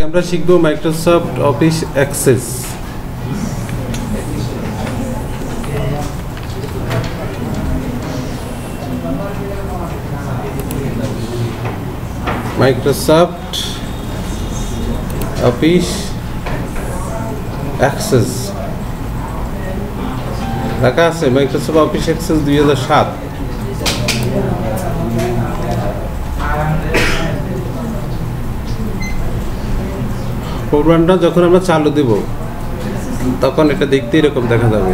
আমরা শিখব Microsoft office access. Microsoft office access লেখা আছে মাইক্রোসফট অফিস অ্যাক্সেস 2007। প্রোগ্রামটা যখন আমরা চালু দেব তখন এটা দেখতে এরকম দেখা যাবে।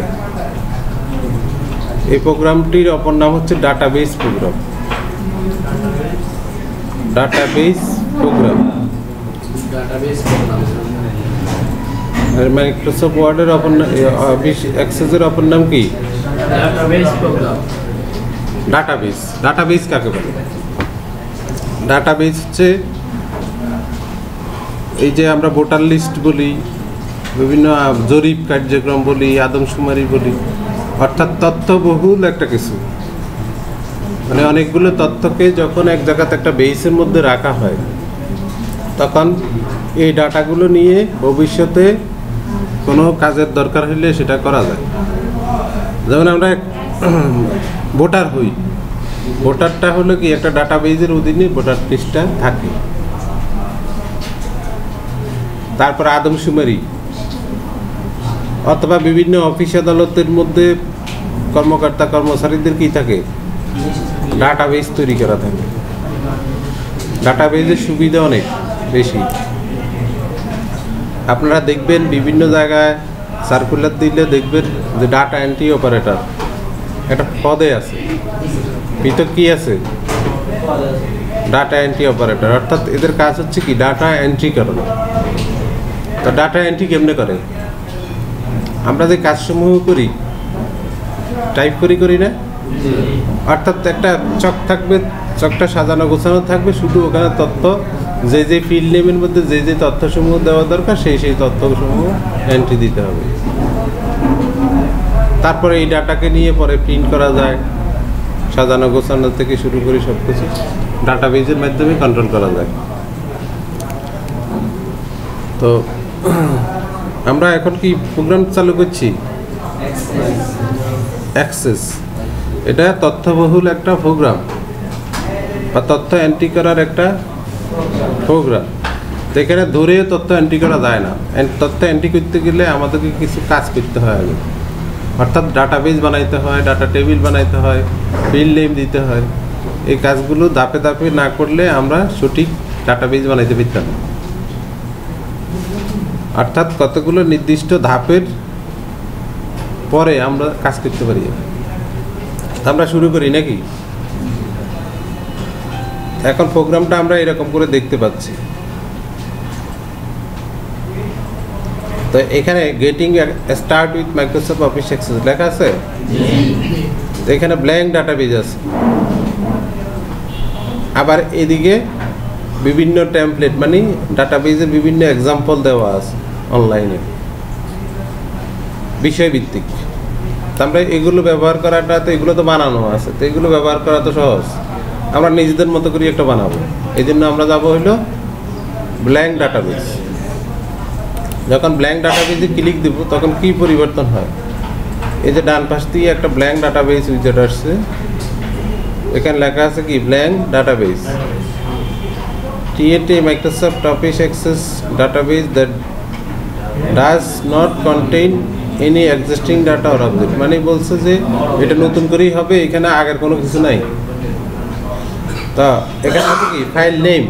এই প্রোগ্রামটির অপর নাম হচ্ছে ডাটাবেস প্রোগ্রাম। ডাটাবেস প্রোগ্রাম আর মাইক্রোসফট ওয়ার্ডের অপর অফিস অ্যাক্সেসের অপর নাম কি? Database programme. ডাটাবেস। ডাটাবেস কাকে বলে? ডাটাবেস হচ্ছে এই যে আমরা ভোটার লিস্ট বলি, বিভিন্ন জরিপ কার্যক্রম বলি, আদমশুমারি বলি, অর্থাৎ তথ্যবহুল একটা কিছু, মানে অনেকগুলো তথ্যকে যখন এক জায়গাতে একটা বেসের মধ্যে রাখা হয় তখন এই ডাটাগুলো নিয়ে ভবিষ্যতে কোনো কাজের দরকার হলে সেটা করা যায়। যেমন আমরা ভোটার হই, ভোটারটা হলো কি একটা ডাটাবেসের অধীনে ভোটার লিস্টটা থাকে। তারপর আদমশুমারি অথবা বিভিন্ন অফিস আদালতের মধ্যে কর্মকর্তা কর্মচারীদের কি থাকে? ডাটাবেস তৈরি করা থাকে। ডাটাবেসের সুবিধা অনেক বেশি। আপনারা দেখবেন বিভিন্ন জায়গায় সার্কুলার দিলে দেখবেন যে ডাটা এন্ট্রি অপারেটর একটা পদে আছে, ভিতর কি আছে? Data entry operator. অর্থাৎ এদের কাজ হচ্ছে কি ডাটা এন্ট্রি করানো। তো ডাটা এন্ট্রি কেমনে করে? আমরা যে কাজসমূহ করি টাইপ করি না, অর্থাৎ একটা চক থাকবে, চকটা সাজানো গোছানো থাকবে, শুধু ওখানে তথ্য যে যে ফিল্ড নেমের মধ্যে যে যে তথ্যসমূহ দেওয়া দরকার সেই তথ্যসমূহ এন্ট্রি দিতে হবে। তারপরে এই ডাটাকে নিয়ে পরে প্রিন্ট করা যায়, সাজানো গোছানো থেকে শুরু করে সব কিছু ডাটাবেসের মাধ্যমে কন্ট্রোল করা যায়। তো আমরা এখন কি প্রোগ্রাম চালু করছি? অ্যাক্সেস। এটা তথ্যবহুল একটা প্রোগ্রাম বা তথ্য এন্ট্রি করার একটা প্রোগ্রাম। তো এখানে ধরে তথ্য এন্ট্রি করা যায় না। তথ্য এন্ট্রি করতে গেলে আমাদেরকে কিছু কাজ করতে হয় আগে, অর্থাৎ ডাটাবেস বানাইতে হয়, ডাটা টেবিল বানাইতে হয়, ফিল্ড নেম দিতে হয়। এই কাজগুলো ধাপে ধাপে না করলে আমরা সঠিক ডাটাবেস বানাইতে পারতাম না। অর্থাৎ কতগুলো নির্দিষ্ট ধাপের পরে আমরা কাজ করতে পারি। আমরা শুরু করি নাকি? এখন প্রোগ্রামটা আমরা এরকম করে দেখতে পাচ্ছি। তো এখানে getting start with Microsoft office access লেখা আছে। তো এখানে ব্ল্যাঙ্ক ডাটাবেস আছে। আবার এদিকে বিভিন্ন টেমপ্লেট মানে ডাটাবেসের বিভিন্ন এক্সাম্পল দেওয়া আছে অনলাইনে বিষয়ভিত্তিক। আমরা এগুলো ব্যবহার করাটা, তো এগুলো তো বানানো আছে, তো এগুলো ব্যবহার করা তো সহজ। আমরা নিজেদের মতো করে একটা বানাবো, এই জন্য আমরা যাবো হইলো ব্ল্যাঙ্ক ডাটাবেস। যখন ব্ল্যাঙ্ক ডাটাবেসে ক্লিক দেবো তখন কি পরিবর্তন হয়? এই যে ডান পাশ দিয়ে একটা ব্ল্যাঙ্ক ডাটাবেস উইজার্ড আসছে, এখানে লেখা আছে কি blank database. create a Microsoft Office Access database that does not contain any existing data or object। মানে বলছে যে এটা নতুন করেই হবে, এখানে আগের কোনো কিছু নাই। তা এখানে আছে কি ফাইল নেম,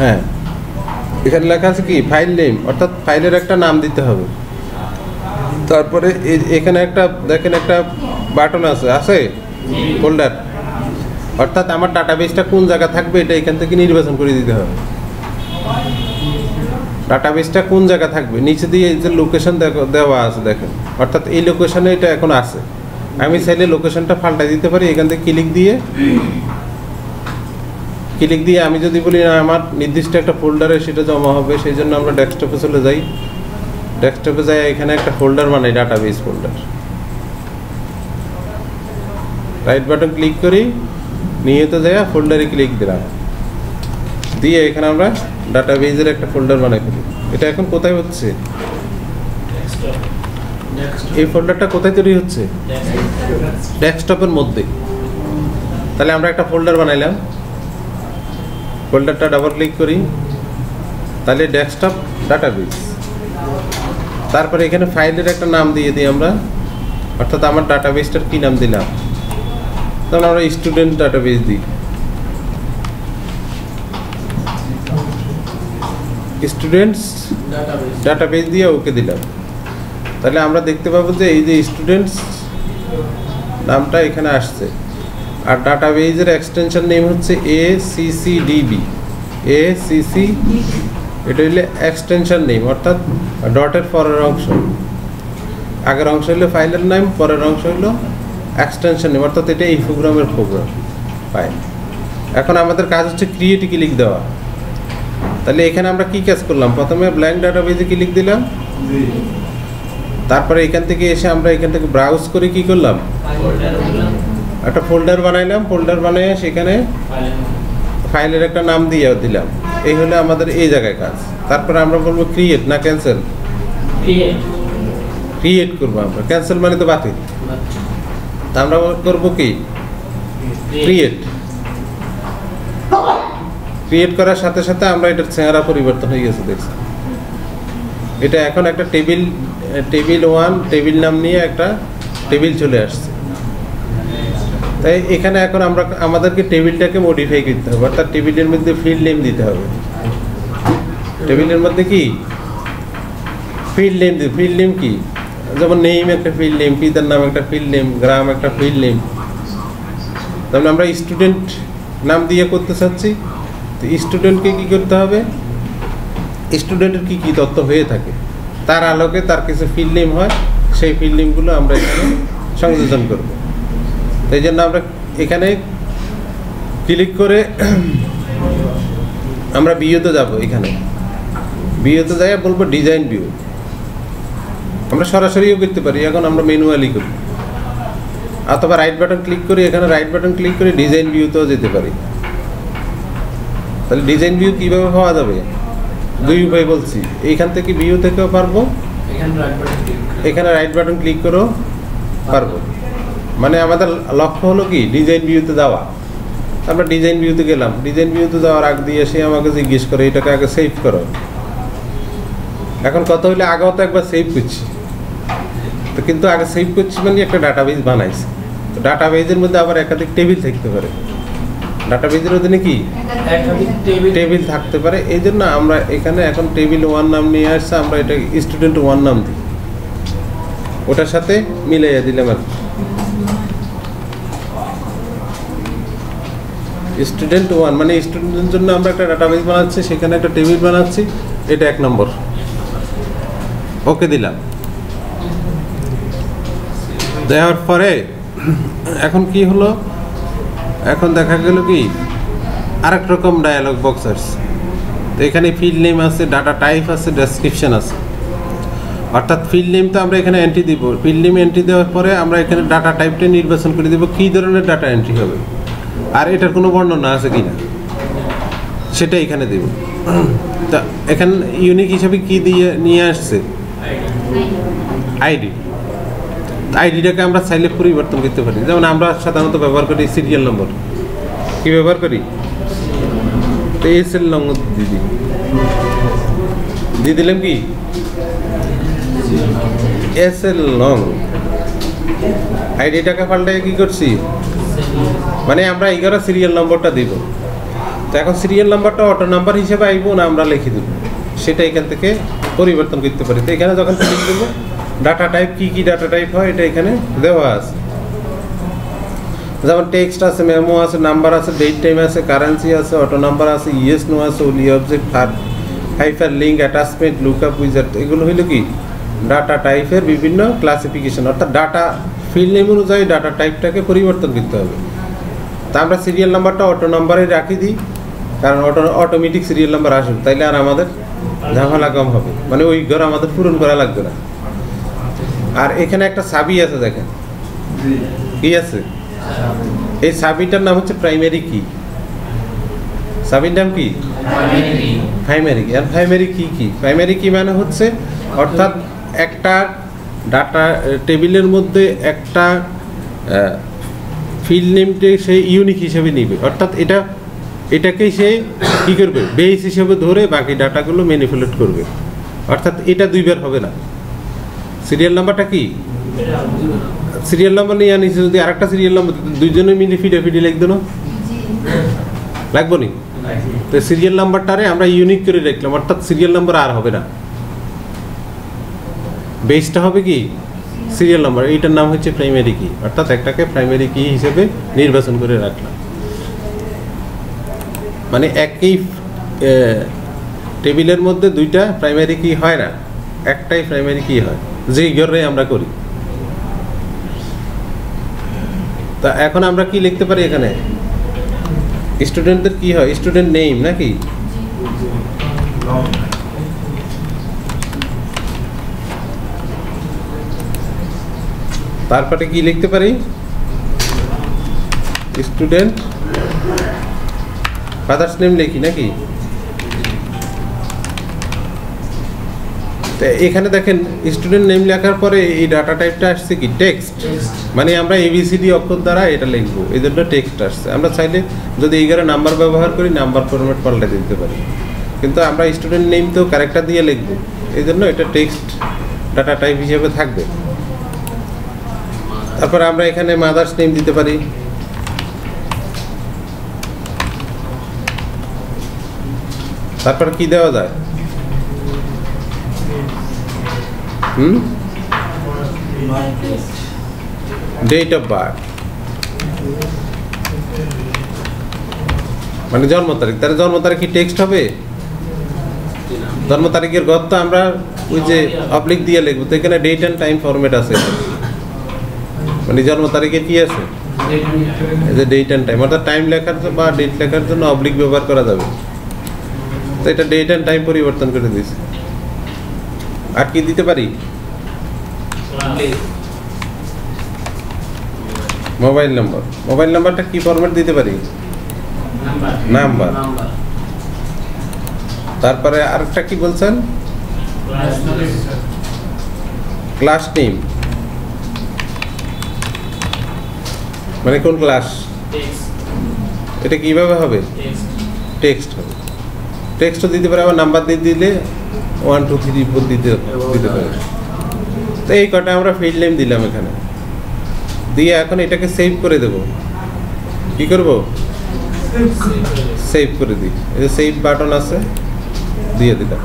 হ্যাঁ এখানে লেখা আছে কি ফাইল নেম, অর্থাৎ ফাইলের একটা নাম দিতে হবে। তারপরে এখানে একটা দেখেন একটা বাটন আছে ফোল্ডার, অর্থাৎ আমার ডাটাবেসটা কোন জায়গা থাকবে এটা এখান থেকে নির্বাচন করে দিতে হবে। ডাটাবেসটা কোন জায়গা থাকবে নিচে দিয়ে এই যে লোকেশন দেওয়া আছে দেখেন, অর্থাৎ এই লোকেশনে এটা এখন আছে। আমি চাইলে লোকেশনটা পাল্টাই দিতে পারি। এখান থেকে ক্লিক দিয়ে আমি যদি বলি না আমার নির্দিষ্ট একটা ফোল্ডারে সেটা জমা হবে, সেই জন্য আমরা ডেস্কটপে চলে যাই। ডেস্কটপে যাই, এখানে একটা ফোল্ডার বানাই, database folder. Right button click করি, নিয়ে তো যায় ফোল্ডারে ক্লিক দিলাম, দিয়ে এখানে আমরা ডাটাবেজের একটা ফোল্ডার বানাই ফেলি। এটা এখন কোথায় হচ্ছে? এই ফোল্ডারটা কোথায় তৈরি হচ্ছে? ডেস্কটপের মধ্যে। তাহলে আমরা একটা ফোল্ডার বানাইলাম, ফোল্ডারটা ডাবল ক্লিক করি, তাহলে ডেস্কটপ ডাটাবেজ। তারপরে এখানে ফাইলের একটা নাম দিয়ে দিই আমরা, অর্থাৎ আমার ডাটাবেজটার কী নাম দিলাম? তাহলে আমরা স্টুডেন্ট ডাটাবেজ দিই, স্টুডেন্টস ডাটাবেজ দিয়ে ওকে দিলাম। তাহলে আমরা দেখতে পাবো যে এই যে স্টুডেন্টস নামটা এখানে আসছে, আর ডাটাবেজের এক্সটেনশন নেম হচ্ছে ACCDB। ACC এটা হইলে এক্সটেনশন নেম, অর্থাৎ ডটের পরের অংশ। আগের অংশ হইলো ফাইলের নাম, পরের অংশ হইলো এক্সটেনশন নেম, অর্থাৎ এটা এই প্রোগ্রামের প্রোগ্রাম ফাইল। এখন আমাদের কাজ হচ্ছে ক্রিয়েট ক্লিক দেওয়া। তাহলে এখানে আমরা কি কাজ করলাম? প্রথমে ব্ল্যাঙ্ক ডাটাবেজে ক্লিক দিলাম, তারপরে এখান থেকে এসে আমরা এখান থেকে ব্রাউজ করে কি করলাম? একটা ফোল্ডার বানাইলাম, ফোল্ডার বানিয়ে সেখানে ফাইলের একটা নাম দিয়ে দিলাম। এই হলো আমাদের এই জায়গায় কাজ। তারপরে আমরা বলবো ক্রিয়েট না ক্যান্সেল? ক্রিয়েট করবো আমরা, ক্যান্সেল মানে তো বাতিল। তা আমরা করবো কি? ক্রিয়েট। ক্রিয়েট করার সাথে সাথে আমরা এটার চেহারা পরিবর্তন হয়ে গেছে, দেখছি। এটা এখন একটা টেবিল 1 টেবিল নাম নিয়ে একটা টেবিল চলে আসছে। তাই এখানে এখন আমাদেরকে টেবিলটাকে মডিফাই করতে হবে, অর্থাৎ টেবিলের মধ্যে ফিল্ড নেম দিতে হবে। টেবিলের মধ্যে কি ফিল্ড নেম দিতে? ফিল্ড নেম কি? যেমন নেম একটা ফিল্ড নেম, পিতার নাম একটা ফিল্ড নেম, গ্রাম একটা ফিল্ড নেম। তাহলে আমরা স্টুডেন্ট নাম দিয়ে করতে চাচ্ছি, তো স্টুডেন্টকে কী করতে হবে? স্টুডেন্টের কী কী তথ্য হয়ে থাকে তার আলোকে তার কিছু ফিল্ড নেম হয়, সেই ফিল্ড নেমগুলো আমরা এখানে সংযোজন করব। তাই জন্য আমরা এখানে ক্লিক করে আমরা ভিউতে যাব। এখানে ভিউতে যাই বলবো ডিজাইন ভিউ। আমরা সরাসরিও করতে পারি, এখন আমরা ম্যানুয়ালি করি, অথবা রাইট বাটন ক্লিক করি, এখানে রাইট বাটন ক্লিক করে ডিজাইন ভিউতেও যেতে পারি। তাহলে ডিজাইন ভিউ কীভাবে পাওয়া যাবে? দুই উপায় বলছি। এইখান থেকে ভিউ থেকেও পারবো, এখানে রাইট বাটন ক্লিক করেও পারবো। মানে আমাদের লক্ষ্য হলো কি? ডিজাইন ভিউতে যাওয়া। আমরা ডিজাইন ভিউতে গেলাম, ডিজাইন ভিউতে যাওয়ার আগ দিয়ে সে আমাকে জিজ্ঞেস করে এটাকে আগে সেভ করো। এখন কথা হইলে আগেও তো একবার সেভ করছি, তো কিন্তু আগে সেভ করছি মানে একটা ডাটাবেজ বানাইছি। তো ডাটাবেজের মধ্যে আবার একাধিক টেবিল থাকতে পারে, ডাটাবেজের অধীনে কি টেবিল থাকতে পারে। এই জন্য আমরা এখানে এখন টেবিল 1 নাম নিয়ে আসছে, আমরা এটা স্টুডেন্ট 1 নাম দিই, ওটার সাথে মিলাইয়া দিলাম। আর স্টুডেন্ট 1 মানে স্টুডেন্টের জন্য আমরা একটা ডাটাবেজ বানাচ্ছি, সেখানে একটা টেবিল বানাচ্ছি, এটা 1 নম্বর। ওকে দিলাম। দেওয়ার পরে এখন কি হলো? এখন দেখা গেল কি আরেক রকম ডায়ালগ বক্স আসছে। তো এখানে ফিল্ড নেম আছে, ডাটা টাইপ আছে, ডেসক্রিপশন আছে। অর্থাৎ ফিল্ড নেম তো আমরা এখানে এন্ট্রি দিব, ফিল্ড নেম এন্ট্রি দেওয়ার পরে আমরা এখানে ডাটা টাইপটা নির্বাচন করে দেবো কী ধরনের ডাটা এন্ট্রি হবে, আর এটার কোনো বর্ণনা আছে কি না সেটা এখানে দেব। তা এখানে ইউনিক হিসাবে কি দিয়ে নিয়ে আসছে? আইডি। আইডিটাকে আমরা চাইলে পরিবর্তন করতে পারি। যেমন আমরা সাধারণত ব্যবহার করি সিরিয়াল নম্বর। কি ব্যবহার করি? তো এসএল নম্বর দিয়ে দিলাম কি এসএল লং। আইডিটাকে পাল্টায় কি করছি? মানে আমরা 11 সিরিয়াল নম্বরটা দিব। তো এখন সিরিয়াল নাম্বারটা অটো নাম্বার হিসেবে আইব না আমরা লিখে দেব, সেটা এখান থেকে পরিবর্তন করতে পারি। তো এখানে যখন ক্লিক দেবো ডাটা টাইপ কি ডাটা টাইপ হয় এটা এখানে দেওয়া আছে। যেমন টেক্সট আছে, মেমো আছে, নাম্বার আছে, ডেট টাইম আছে, কারেন্সি আছে, অটো নাম্বার আছে, ইয়েস নো আছে, ওলি object, hyper link, attachment, lookup wizard. এগুলো হইলো কি ডাটা টাইপের বিভিন্ন ক্লাসিফিকেশন। অর্থাৎ ডাটা ফিল্ড নেম অনুযায়ী ডাটা টাইপটাকে পরিবর্তন করতে হবে। তা আমরা সিরিয়াল নাম্বারটা অটো নাম্বারে রাখি দিই, কারণ অটোমেটিক সিরিয়াল নাম্বার আসবে, তাইলে আর আমাদের ঝামেলা কম হবে, মানে ওই ঘর আমাদের পূরণ করা লাগবে না। আর এখানে একটা চাবি আছে, দেখেন কি আছে, এই চাবিটার নাম হচ্ছে প্রাইমারি কি। সাবির নাম কি? প্রাইমারি। আর প্রাইমারি কি? প্রাইমারি কি মানে হচ্ছে অর্থাৎ একটা ডাটা টেবিলের মধ্যে একটা ফিল্ড নেমকে সে ইউনিক হিসেবে নিবে, অর্থাৎ এটাকেই সে কী করবে, বেস হিসেবে ধরে বাকি ডাটাগুলো ম্যানিপুলেট করবে। অর্থাৎ এটা দুইবার হবে না। সিরিয়াল নাম্বারটা কি? সিরিয়াল নাম্বার নিয়ে আনিস, যদি আরেকটা সিরিয়াল নাম্বার দুইজনে মিলে ফিডে লিখবে না, লাগবো নি? তো সিরিয়াল নাম্বারটারে আমরা ইউনিক করে রাখলাম, অর্থাৎ সিরিয়াল নাম্বার আর হবে না, বেসটা হবে কি সিরিয়াল নাম্বার। এইটার নাম হচ্ছে প্রাইমারি কি, অর্থাৎ একটাকে প্রাইমারি কি হিসেবে নির্বাচন করে রাখলাম। মানে একই টেবিলের মধ্যে দুইটা প্রাইমারি কি হয় না, একটাই প্রাইমারি কি হয়, যেই ঘরে আমরা করি। তা এখন আমরা কি লিখতে পারি এখানে? স্টুডেন্টদের কি হয়? স্টুডেন্ট নেম নাকি? তারপরে কি লিখতে পারি? স্টুডেন্ট ফাদার্স নেম লিখি নাকি? এখানে দেখেন স্টুডেন্ট নেম লেখার পরে এই ডাটা টাইপটা আসছে কি টেক্সট, মানে আমরা এবিসিডি অক্ষর দ্বারা এটা লিখবো, এই জন্য টেক্সট আসছে। আমরা চাইলে যদি এই ঘরে নাম্বার ব্যবহার করি নাম্বার ফরম্যাট পাল্টে দিতে পারি, কিন্তু আমরা স্টুডেন্ট নেম তো ক্যারেক্টার দিয়ে লিখবো, এই জন্য এটা টেক্সট ডাটা টাইপ হিসেবে থাকবে। তারপরে আমরা এখানে মাদার্স নেম দিতে পারি, তারপর কি দেওয়া যায়? ডেট অফ বার্থ মানে জন্ম তারিখ। তার জন্ম তারিখ কি টেক্সট হবে? জন্ম তারিখের গত তো আমরা ওই যে অবলিক দিয়ে লিখবো, তো এখানে ডেট অ্যান্ড টাইম ফরম্যাট আছে, মানে জন্ম তারিখে কি আছে, এই যে ডেট অ্যান্ড টাইম, অর্থাৎ টাইম লেখার বা ডেট লেখার জন্য অবলিক ব্যবহার করা যাবে। তো এটা ডেট অ্যান্ড টাইম পরিবর্তন করে দিয়েছে। আর কি দিতে পারি? Mobile number. মোবাইল নাম্বারটা কি ফরম্যাট দিতে পারি? নাম্বার। তারপরে আরেকটা কি বলছেন? ক্লাস নেম, মানে কোন ক্লাস, এটা কিভাবে হবে? টেক্সট হবে। টেক্সটও দিতে পারে, আবার নাম্বার দিয়ে দিলে 1 2 3 4 দিতে পারে। তো এই কটা আমরা ফিল্ড নেম দিলাম এখানে দিয়ে, এখন এটাকে সেভ করে দেব। কি করব? সেভ করে দিই, এই যে সেভ বাটন আছে, দিয়ে দিলাম।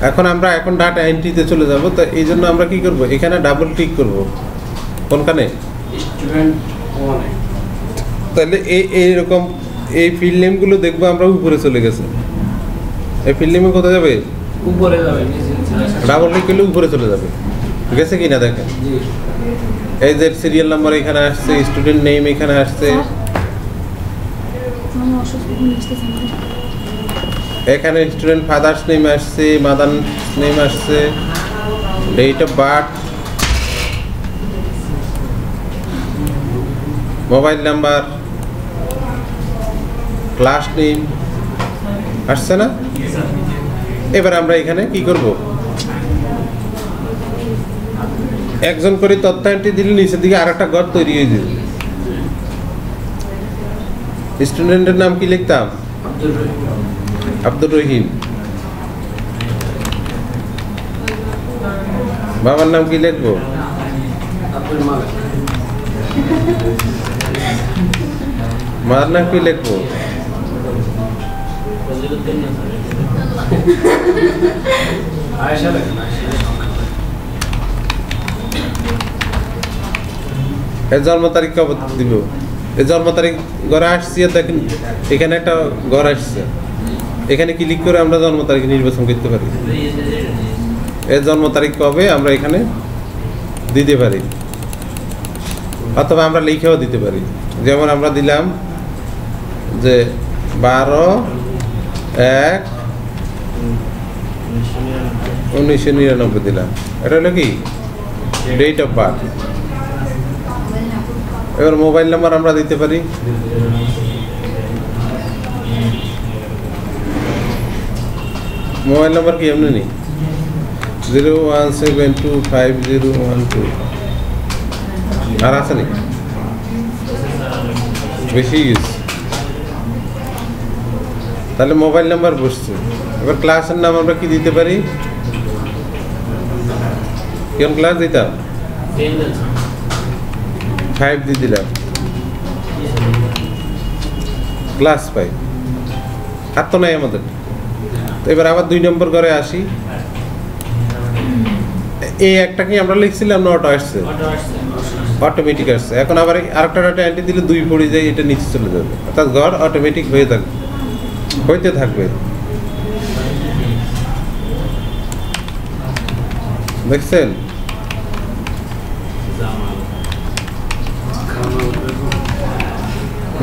এখন আমরা ডাটা এন্ট্রিতে চলে যাব। তো এই জন্য আমরা কি করব? এখানে ডাবল ক্লিক করব। কোনখানে? তাহলে এইরকম এই ফিল্ড নেমগুলো দেখবো আমরা উপরে চলে গেছে। এই ফিল্ড নেমে কোথায় যাবে? উপরে যাবে, ডাবল ক্লিক করলে উপরে চলে যাবে। গেছে কি না দেখেন, এই যে সিরিয়াল নাম্বার এখানে আসছে, স্টুডেন্ট নেম এখানে আসছে, এখানে স্টুডেন্ট ফাদার্স নেম আসছে, মাদার নেম আসছে, date of birth, mobile number, class name আসছে না? এবার আমরা এখানে কি করব? একজন করে তথ্য এন্ট্রি দিলে নিচের দিকে আরেকটা ঘর তৈরি হয়ে যাবে। স্টুডেন্টের নাম কি লিখতাম? আব্দুর রহিম। বাবার নাম কি লিখবো? মার নাম কি লিখবো? এর জন্ম তারিখ কবে দিব? এই জন্ম তারিখ ঘরে আসছি, দেখেন এখানে একটা ঘর আসছে, এখানে ক্লিক করে আমরা জন্ম তারিখ নির্বাচন করতে পারি। এর জন্ম তারিখ কবে আমরা এখানে দিতে পারি, অথবা আমরা লিখেও দিতে পারি। যেমন আমরা দিলাম যে 12/1/1999 দিলাম, এটা হলো কি ডেট অফ বার্থ। এবার মোবাইল নাম্বার আমরা দিতে পারি, মোবাইল নাম্বার কি এমনি নেই 0172501 আর আছে নাকি বেশি ইউজ তাহলে মোবাইল নাম্বার বসছে এবার ক্লাসের নাম আমরা কি দিতে পারি কোন ক্লাস দিতাম 5 দিয়ে দিলাম ক্লাস 5 আর তো নাই আমাদের তো এবার আবার 2 নম্বর করে আসি এই একটা কি আমরা লিখছিলাম না অটো আসছে অটোমেটিক আসছে এখন আবার আরেকটা ডাটা এন্ট্রি দিলে 2 পড়ে যায় এটা নিচে চলে যাবে অর্থাৎ ঘর অটোমেটিক হইতে থাকবে দেখছেন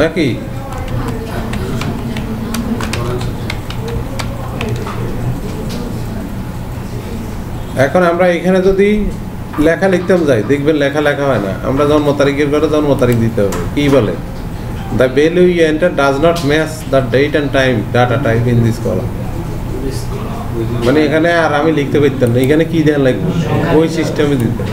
নাকি এখন আমরা এখানে যদি লেখা লিখতাম যাই দেখবেন লেখা হয় না আমরা জন্ম তারিখের ঘরে জন্ম তারিখ দিতে হবে কি বলে the value you enter does not match the date and time data type in this column মানে এখানে আর আমি লিখতে পারতাম না এখানে কি দেন লাগবে ওই সিস্টেমে দিতে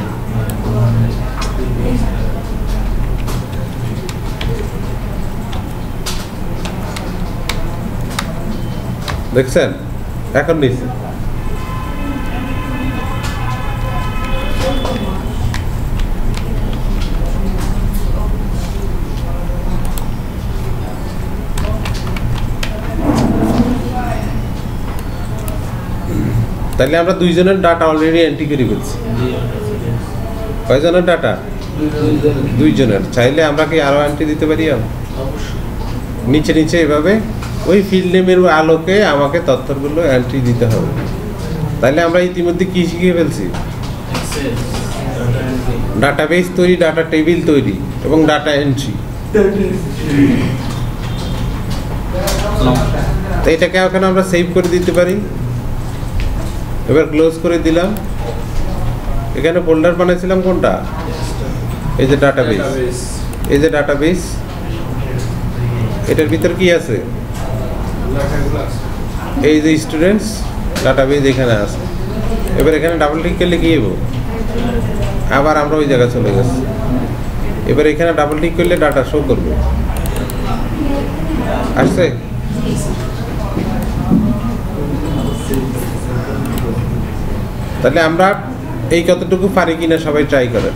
দেখছেন এখন নিচে তাহলে আমরা দুইজনের ডাটা অলরেডি এন্ট্রি করে ফেলছি কয়জনের ডাটা দুইজনের চাইলে আমরা কি আরো এন্ট্রি দিতে পারি নিচে নিচে এভাবে ওই ফিল্ড নেমের আলোকে আমাকে তথ্যগুলো এন্ট্রি দিতে হবে তাহলে আমরা ইতিমধ্যে কি শিখে ফেলছি ডাটাবেস তৈরি ডাটা টেবিল তৈরি এবং ডাটা এন্ট্রি তো এটাকে এখন আমরা সেভ করে দিতে পারি এবার ক্লোজ করে দিলাম এখানে ফোল্ডার বানাইছিলাম কোনটা এই যে ডাটাবেস এটার ভিতর কি আছে এই যে স্টুডেন্টস ডাটাবেস এখানে আছে এবার এখানে ডাবল ক্লিক করলে কি হবে আবার আমরা ওই জায়গায় চলে গেছি এবার এখানে ডাবল ক্লিক করলে ডাটা শো করবে আসছে তাহলে আমরা এই কতটুকু পারি কিনা সবাই ট্রাই করেন